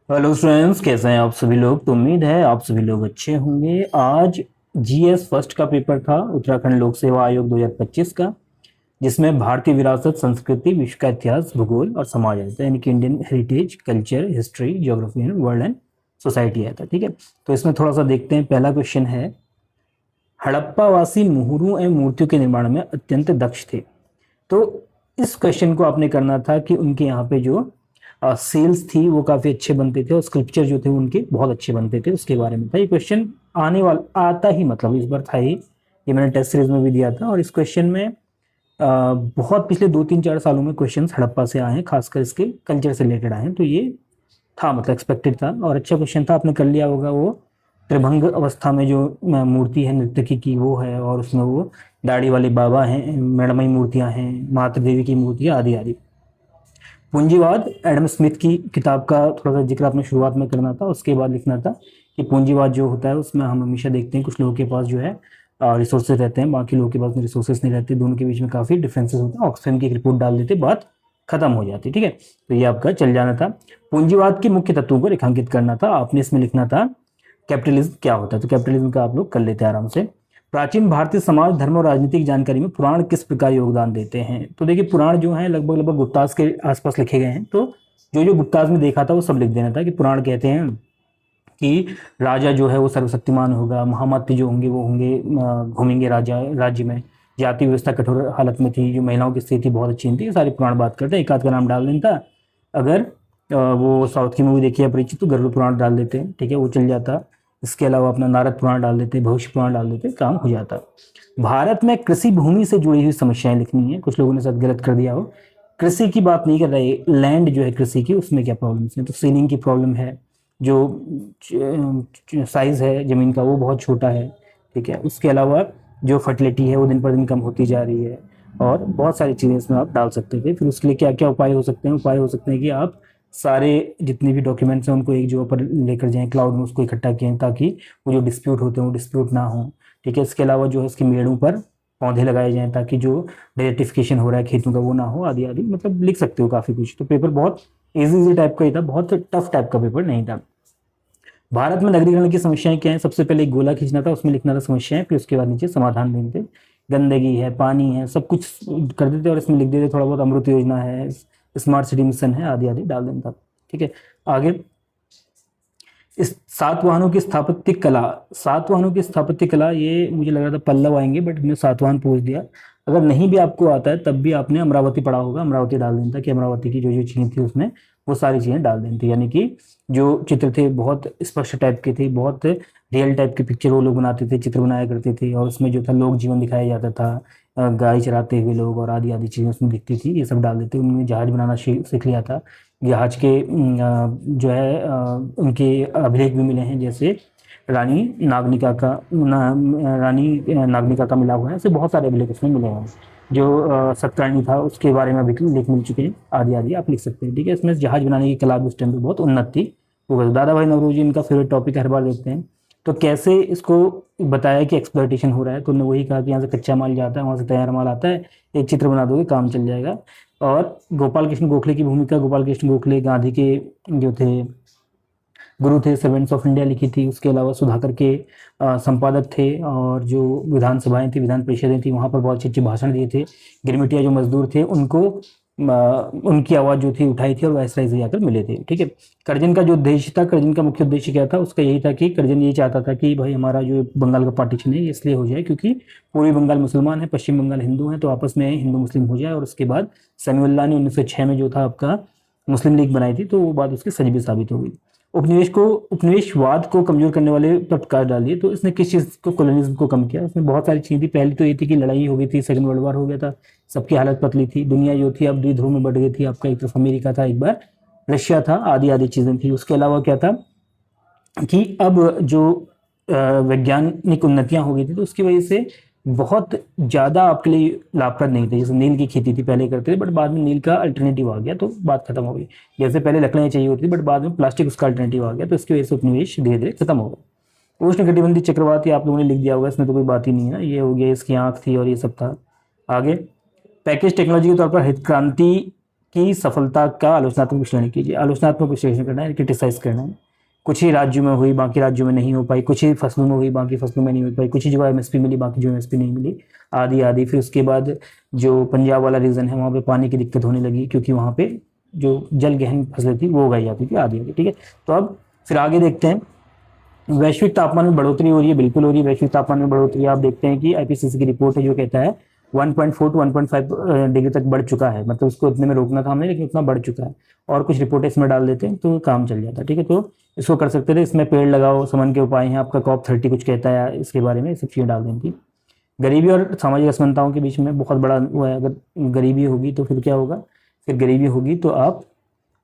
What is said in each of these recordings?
Hello friends, कैसे हैं आप सभी लोग। तो उम्मीद है आप सभी लोग अच्छे होंगे। आज जीएस फर्स्ट का पेपर था उत्तराखंड लोक सेवा आयोग 2025 का, जिसमें भारतीय विरासत, संस्कृति, विश्व का इतिहास, भूगोल और समाज आया था, यानी कि Indian heritage, culture, history, geography and world and society आया था। ठीक है, तो इसमें थोड़ा सा देखते हैं। पहला क्वेश्चन है, हड़प्पावासी मुहुरों एवं मूर्तियों के निर्माण में अत्यंत दक्ष थे। तो इस क्वेश्चन को आपने करना था कि उनके यहाँ पे जो सेल्स थी वो काफी अच्छे बनते थे और स्कल्पचर जो थे उनके बहुत अच्छे बनते थे, उसके बारे में था ये क्वेश्चन। आने वाला आता ही मतलब इस बार था ही, ये मैंने टेस्ट सीरीज में भी दिया था। और इस क्वेश्चन में बहुत पिछले 2-3-4 सालों में क्वेश्चन हड़प्पा से आए हैं, खासकर इसके कल्चर से रिलेटेड आए हैं। तो ये था मतलब एक्सपेक्टेड था और अच्छा क्वेश्चन था, आपने कर लिया होगा। वो त्रिभंग अवस्था में जो मूर्ति है नर्तकी की वो है, और उसमें वो दाढ़ी वाले बाबा हैं, मैडमयी मूर्तियां हैं, मातृ देवी की मूर्तियां आदि आदि। पूंजीवाद एडम स्मिथ की किताब का थोड़ा सा जिक्र आपने शुरुआत में करना था, उसके बाद लिखना था कि पूंजीवाद जो होता है उसमें हम हमेशा देखते हैं कुछ लोगों के पास जो है रिसोर्सेज रहते हैं, बाकी लोगों के पास रिसोर्सेज नहीं रहते, दोनों के बीच में काफी डिफरेंसेस होते हैं। ऑक्सफैम की एक रिपोर्ट डाल देते, बात खत्म हो जाती। ठीक है, तो ये आपका चल जाना था। पूंजीवाद के मुख्य तत्वों को रेखांकित करना था, आपने इसमें लिखना था कैपिटलिज्म क्या होता है। तो कैपिटलिज्म का आप लोग कर लेते हैं आराम से। प्राचीन भारतीय समाज, धर्म और राजनीतिक जानकारी में पुराण किस प्रकार योगदान देते हैं। तो देखिए, पुराण जो है लगभग लगभग गुप्ताज के आसपास लिखे गए हैं। तो जो जो गुप्ताज में देखा था वो सब लिख देना था कि पुराण कहते हैं कि राजा जो है वो सर्वशक्तिमान होगा, महामती जो होंगे वो होंगे, घूमेंगे राजा राज्य में, जाति व्यवस्था कठोर हालत में थी, जो महिलाओं की स्थिति बहुत अच्छी थी, ये सारी पुराण बात करते हैं। एक आध का नाम डाल देता। अगर वो साउथ की मूवी देखी है परिचित, तो गरुड़ पुराण डाल देते हैं, ठीक है, वो चल जाता। इसके अलावा अपना नारद पुराण डाल देते, भविष्य पुराण डाल देते, काम हो जाता। भारत में कृषि भूमि से जुड़ी हुई समस्याएं लिखनी है, कुछ लोगों ने शायद गलत कर दिया हो, कृषि की बात नहीं कर रहे, लैंड जो है कृषि की उसमें क्या प्रॉब्लम्स है। तो सीलिंग की प्रॉब्लम है, जो साइज है जमीन का वो बहुत छोटा है, ठीक है। उसके अलावा जो फर्टिलिटी है वो दिन पर दिन कम होती जा रही है, और बहुत सारी चीज़ें इसमें आप डाल सकते थे। फिर उसके लिए क्या क्या उपाय हो सकते हैं। उपाय हो सकते हैं कि आप सारे जितने भी डॉक्यूमेंट्स हैं उनको एक जगह पर लेकर जाएं, क्लाउड में उसको इकट्ठा किए, ताकि वो जो डिस्प्यूट होते हैं वो डिस्प्यूट ना हो, ठीक है। इसके अलावा जो है इसके मेड़ों पर पौधे लगाए जाएं, ताकि जो डेजर्टिफिकेशन हो रहा है खेतों का वो ना हो, आदि आदि। मतलब लिख सकते हो काफ़ी कुछ। तो पेपर बहुत इजी टाइप का ही था, बहुत टफ टाइप का पेपर नहीं था। भारत में नगरीकरण की समस्याएं क्या है, सबसे पहले एक गोला खींचना था, उसमें लिखना था समस्याएं, फिर उसके बाद नीचे समाधान देते। गंदगी है, पानी है, सब कुछ कर देते और इसमें लिख देते थोड़ा बहुत, अमृत योजना है, स्मार्ट सिटी मिशन है, आदि आदि डाल देता। ठीक है, आगे इस सातवाहनों की स्थापत्य कला। सातवाहनों की स्थापत्य कला, ये मुझे लग रहा था पल्लव आएंगे, बट मैंने सातवाहन पूछ दिया। अगर नहीं भी आपको आता है तब भी आपने अमरावती पढ़ा होगा, अमरावती डाल देना था कि अमरावती की जो जो चीज़ें थी उसमें वो सारी चीज़ें डाल देनी थी। यानी कि जो चित्र थे बहुत स्पष्ट टाइप के थे, बहुत रियल टाइप की पिक्चर वो लोग बनाते थे, चित्र बनाया करते थे, और उसमें जो था लोक जीवन दिखाया जाता था, गाय चराते हुए लोग और आदि आदि चीज़ें उसमें दिखती थी, ये सब डाल देते। उन्होंने जहाज बनाना सीख लिया था। जहाज के जो है उनके अभिलेख भी मिले हैं, जैसे रानी नागनिका का रानी नागनिका का मिला हुआ है, ऐसे बहुत सारे अभिलेख उसमें मिले हैं। जो सतकर्णी था उसके बारे में अभी लेख मिल चुके हैं, आदि आदि आप लिख सकते हैं। ठीक है, इसमें जहाज बनाने की कला भी उस टाइम पे बहुत उन्नत थी। वो दादा भाई नौरोजी इनका फेवरेट टॉपिक हर बार देखते हैं। तो कैसे इसको बताया कि एक्सप्लॉयटेशन हो रहा है, तो उन्होंने वही कहा कि यहाँ से कच्चा माल जाता है, वहाँ से तैयार माल आता है, एक चित्र बना दोगे काम चल जाएगा। और गोपाल कृष्ण गोखले की भूमिका, गोपाल कृष्ण गोखले गांधी के जो थे गुरु थे, सर्वेंट्स ऑफ इंडिया लिखी थी। उसके अलावा सुधाकर के संपादक थे, और जो विधानसभाएं थी, विधान परिषदें थी, वहाँ पर बहुत अच्छे अच्छे भाषण दिए थे। गिरमिटिया जो मजदूर थे उनको उनकी आवाज़ जो थी उठाई थी, और वायसराय से जाकर मिले थे। ठीक है, कर्जन का जो उद्देश्य था, कर्जन का मुख्य उद्देश्य क्या था, उसका यही था कि कर्जन ये चाहता था कि भाई हमारा जो बंगाल का पार्टीशन है इसलिए हो जाए क्योंकि पूर्वी बंगाल मुसलमान है, पश्चिम बंगाल हिंदू है, तो आपस में हिंदू मुस्लिम हो जाए। और उसके बाद समीउल्लाह ने 1906 में जो था आपका मुस्लिम लीग बनाई थी, तो वो बात उसकी सच भी साबित हो गई। उपनिवेशवाद को कमजोर करने वाले पर प्रकाश डाल दिए। तो इसने किस चीज़ को, कॉलोनिज्म को कम किया। इसमें बहुत सारी चीज़ें थी। पहली तो ये थी कि लड़ाई हो गई थी, सेकंड वर्ल्ड वॉर हो गया था, सबकी हालत पतली थी, दुनिया जो थी अब द्विध्रुव में बढ़ गई थी। आपका एक तरफ अमेरिका था, एक बार रशिया था, आदि आदि चीज़ें थी। उसके अलावा क्या था कि अब जो वैज्ञानिक उन्नतियां हो गई थी, तो उसकी वजह से बहुत ज़्यादा आपके लिए लाभप्रद नहीं थे। जैसे नील की खेती थी पहले करते थे, बट बाद में नील का अल्टरनेटिव आ गया, तो बात खत्म हो गई। जैसे पहले लकड़ियाँ चाहिए होती थी, बट बाद में प्लास्टिक उसका अल्टरनेटिव आ गया, तो इसकी वजह से उपनिवेश धीरे धीरे खत्म हो गया। उष्णकटिबंधीय चक्रवात आप लोगों ने लिख दिया होगा, इसमें तो कोई बात ही नहीं है ना, ये हो गया, इसकी आँख थी और ये सब था। आगे पैकेज टेक्नोलॉजी के तौर पर हरित क्रांति की सफलता का आलोचनात्मक विश्लेषण कीजिए। आलोचनात्मक विश्लेषण करना है, क्रिटिसाइज करना है। कुछ ही राज्यों में हुई, बाकी राज्यों में नहीं हो पाई, कुछ ही फसलों में हुई, बाकी फसलों में नहीं हो पाई, कुछ ही जगह एमएसपी मिली, बाकी जो एमएसपी नहीं मिली, आदि आदि। फिर उसके बाद जो पंजाब वाला रीजन है वहाँ पे पानी की दिक्कत होने लगी, क्योंकि वहाँ पे जो जल गहन फसलें थी वो उगाई जाती थी, आदि आदि। ठीक है, तो अब फिर आगे देखते हैं। वैश्विक तापमान में बढ़ोतरी हो रही है, बिल्कुल हो रही है वैश्विक तापमान में बढ़ोतरी। आप देखते हैं कि आईपीसीसी की रिपोर्ट है जो कहता है 1.4 टू 1.5 डिग्री तक बढ़ चुका है, मतलब उसको इतने में रोकना था हमने, लेकिन इतना बढ़ चुका है। और कुछ रिपोर्टें इसमें डाल देते हैं तो काम चल जाता है। ठीक है, तो इसको कर सकते थे। इसमें पेड़ लगाओ, समन के उपाय हैं, आपका COP30 कुछ कहता है इसके बारे में, सब चीज़ें डाल देंगी। गरीबी और सामाजिक असमानताओं के बीच में बहुत बड़ा वो है। अगर गरीबी होगी तो फिर क्या होगा, फिर गरीबी होगी तो आप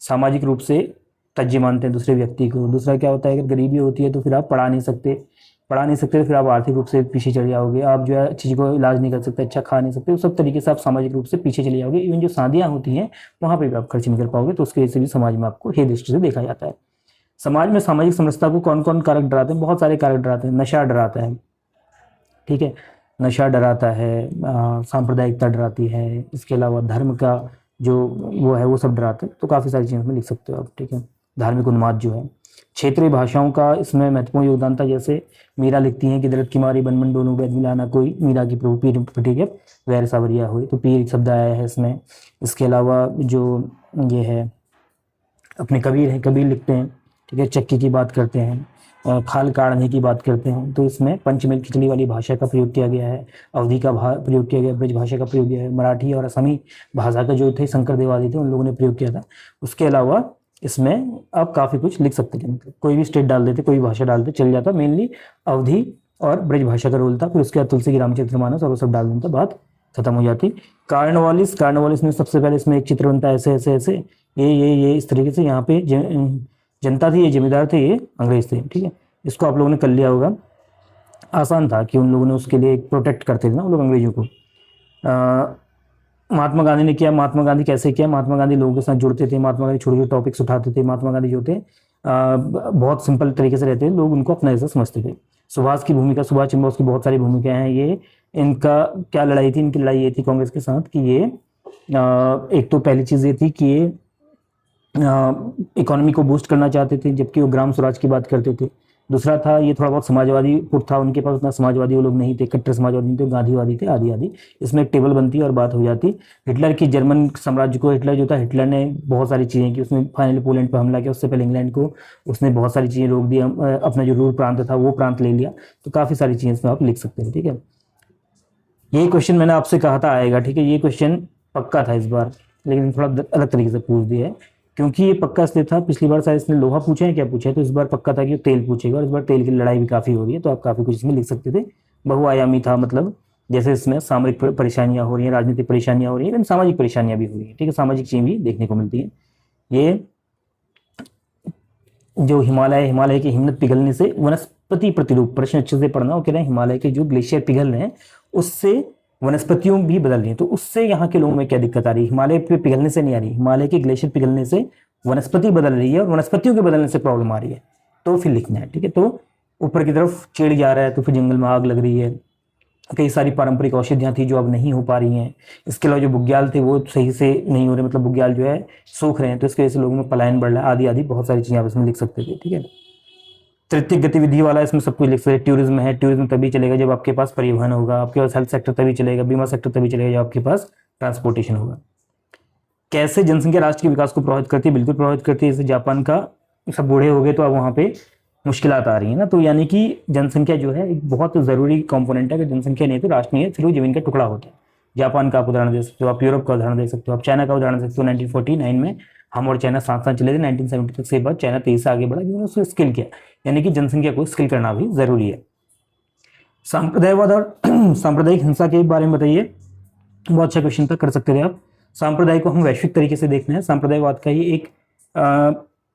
सामाजिक रूप से तज्जी मानते हैं दूसरे व्यक्ति को। दूसरा क्या होता है, अगर गरीबी होती है तो फिर आप पढ़ा नहीं सकते तो फिर आप आर्थिक रूप से पीछे चले जाओगे। आप जो है चीज़ को इलाज नहीं कर सकते, अच्छा खा नहीं सकते, तो सब तरीके से आप सामाजिक रूप से पीछे चले जाओगे। इवन जो शादियाँ होती हैं वहाँ पे भी आप खर्च नहीं कर पाओगे, तो उसकी वजह से भी समाज में आपको हे दृष्टि से देखा जाता है। समाज में सामाजिक समरसता को कौन कौन कारक डराते हैं, बहुत सारे कारक डराते हैं। नशा डराता है, ठीक है, नशा डराता है, सांप्रदायिकता डराती है, इसके अलावा धर्म का जो वो है वो सब डराते हैं। तो काफ़ी सारी चीज़ें में लिख सकते हो आप। ठीक है, धार्मिक उन्माद जो है। क्षेत्रीय भाषाओं का इसमें महत्वपूर्ण योगदान था। जैसे मीरा लिखती हैं कि दरद की मारी बन बन डोलूं वेद मिलाना कोई, मीरा की प्रभु पीर फटी के वैर सावरिया हुई, तो पीर शब्द आया है इसमें। इसके अलावा जो ये है अपने कबीर हैं, कबीर लिखते हैं, ठीक है, चक्की की बात करते हैं, खाल काढ़ने की बात करते हैं, तो इसमें पंचमेल खिचड़ी वाली भाषा का प्रयोग किया गया है। अवधी का प्रयोग किया गया, ब्रज भाषा का प्रयोग किया है। मराठी और असमी भाषा का जो थे शंकरदेव आदि थे, उन लोगों ने प्रयोग किया था। उसके अलावा इसमें आप काफ़ी कुछ लिख सकते थे, मतलब कोई भी स्टेट डाल देते, कोई भी भाषा डाल देते चल जाता। मेनली अवधी और ब्रज भाषा का रोल था। फिर उसके बाद तुलसी की रामचरितमानस और वो सब डाल देता, बात खत्म हो जाती। कार्नवालिस में सबसे पहले इसमें एक चित्र बनता है, ऐसे ऐसे ऐसे, ये इस तरीके से। यहाँ पे जनता थी, ये जमींदार थे, ये अंग्रेज थे। ठीक है, इसको आप लोगों ने कर लिया होगा। आसान था कि उन लोगों ने उसके लिए प्रोटेक्ट करते थे ना, उन लोग अंग्रेजों को। महात्मा गांधी ने किया। महात्मा गांधी कैसे किया, महात्मा गांधी लोगों के साथ जुड़ते थे, महात्मा गांधी छोटे छोटे टॉपिक्स उठाते थे। महात्मा गांधी जो थे बहुत सिंपल तरीके से रहते थे, लोग उनको अपना ऐसा समझते थे। सुभाष की भूमिका, सुभाष चंद्र बोस की बहुत सारी भूमिकाएं हैं। ये इनका क्या लड़ाई थी, इनकी लड़ाई ये थी कांग्रेस के साथ कि ये एक तो पहली चीज़ ये थी कि ये इकोनॉमी को बूस्ट करना चाहते थे, जबकि वो ग्राम स्वराज की बात करते थे। दूसरा था ये थोड़ा बहुत समाजवादी पुट था उनके पास, उतना समाजवादी वो लोग नहीं थे, कट्टर समाजवादी नहीं थे, गांधीवादी थे, आदि आदि। इसमें एक टेबल बनती और बात हो जाती। हिटलर की जर्मन साम्राज्य को, हिटलर जो था, हिटलर ने बहुत सारी चीज़ें की। उसने फाइनली पोलैंड पर हमला किया, उससे पहले इंग्लैंड को उसने बहुत सारी चीज़ें रोक दी, अपना जो रूर प्रांत था वो प्रांत ले लिया। तो काफ़ी सारी चीज़ें इसमें आप लिख सकते हैं। ठीक है, यही क्वेश्चन मैंने आपसे कहा था आएगा। ठीक है, ये क्वेश्चन पक्का था इस बार, लेकिन थोड़ा अलग तरीके से पूछ दिया है, क्योंकि ये पक्का इसलिए था। पिछली बार शायद इसने लोहा पूछा है, क्या पूछा है, तो इस बार पक्का था कि तेल पूछेगा। और इस बार तेल की लड़ाई भी काफ़ी हो रही है, तो आप काफ़ी कुछ इसमें लिख सकते थे। बहुआयामी था, मतलब जैसे इसमें सामरिक परेशानियां हो रही हैं, राजनीतिक परेशानियां हो रही हैं, लेकिन सामाजिक परेशानियां भी हो रही हैं। ठीक है, सामाजिक चीज़ें भी देखने को मिलती हैं। ये जो हिमालय की हिम्मत पिघलने से वनस्पति प्रतिरूप, प्रश्न अच्छे से पढ़ना, वो कह रहे हैं हिमालय के जो ग्लेशियर पिघल रहे हैं उससे वनस्पतियों भी बदल रही है। तो उससे यहाँ के लोगों में क्या दिक्कत आ रही है, हिमालय पे पिघलने से नहीं आ रही, हिमालय के ग्लेशियर पिघलने से वनस्पति बदल रही है और वनस्पतियों के बदलने से प्रॉब्लम आ रही है, तो फिर लिखना है। ठीक है, तो ऊपर की तरफ चिड़ जा रहा है तो फिर जंगल में आग लग रही है। कई सारी पारंपरिक औषधियाँ थी जो अब नहीं हो पा रही हैं। इसके अलावा जो बुग्याल थे वो सही से नहीं हो रहे, मतलब बुग्याल जो है सूख रहे हैं, तो इसकी वजह से लोगों में पलायन बढ़ रहा है, आदि आदि। बहुत सारी चीज़ें आप इसमें लिख सकते थे। ठीक है, तृतीय गतिविधि वाला इसमें सब कुछ लिख सकते हैं। टूरिज्म है, टूरिज्म तभी चलेगा जब आपके पास परिवहन होगा, आपके पास हेल्थ सेक्टर तभी चलेगा, बीमा सेक्टर तभी चलेगा जब आपके पास ट्रांसपोर्टेशन होगा। कैसे जनसंख्या राष्ट्र के विकास को प्रभावित करती है, बिल्कुल प्रभावित करती है। जैसे जापान का सब बूढ़े हो गए तो अब वहाँ पे मुश्किलात आ रही है ना, तो यानी कि जनसंख्या जो है एक बहुत ज़रूरी कंपोनेंट है। अगर जनसंख्या नहीं है तो राष्ट्र नहीं है, फिर वो जमीन का टुकड़ा होता है। जापान का आप उदाहरण दे सकते हो, आप यूरोप का उदाहरण दे सकते हो, आप चाइना का उदाहरण दे सकते हो। 1949 में हम और चाइना साथ साथ चले थे, 1970 तक से बाद चाइना तेजी से आगे बढ़ा क्योंकि उसने स्किल किया, यानी कि जनसंख्या को स्किल करना भी जरूरी है। सांप्रदायवाद और सांप्रदायिक हिंसा के बारे में बताइए, बहुत अच्छा क्वेश्चन था, कर सकते थे आप। सांप्रदाय को हम वैश्विक तरीके से देखना है। सांप्रदायवाद का ही एक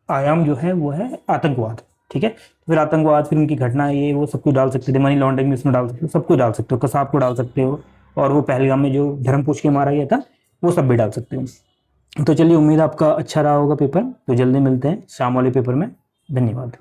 आयाम जो है वो है आतंकवाद। ठीक है, फिर आतंकवाद, फिर उनकी घटना, ये वो सब कुछ डाल सकते थे। मनी लॉन्ड्रिंग में इसमें डाल सकते हो, सब कुछ डाल सकते हो, कसाब को डाल सकते हो, और वो पहलगाम में जो धर्म पूछ के मारा गया था वो सब भी डाल सकते हो। तो चलिए, उम्मीद आपका अच्छा रहा होगा पेपर। तो जल्दी मिलते हैं शाम वाले पेपर में। धन्यवाद।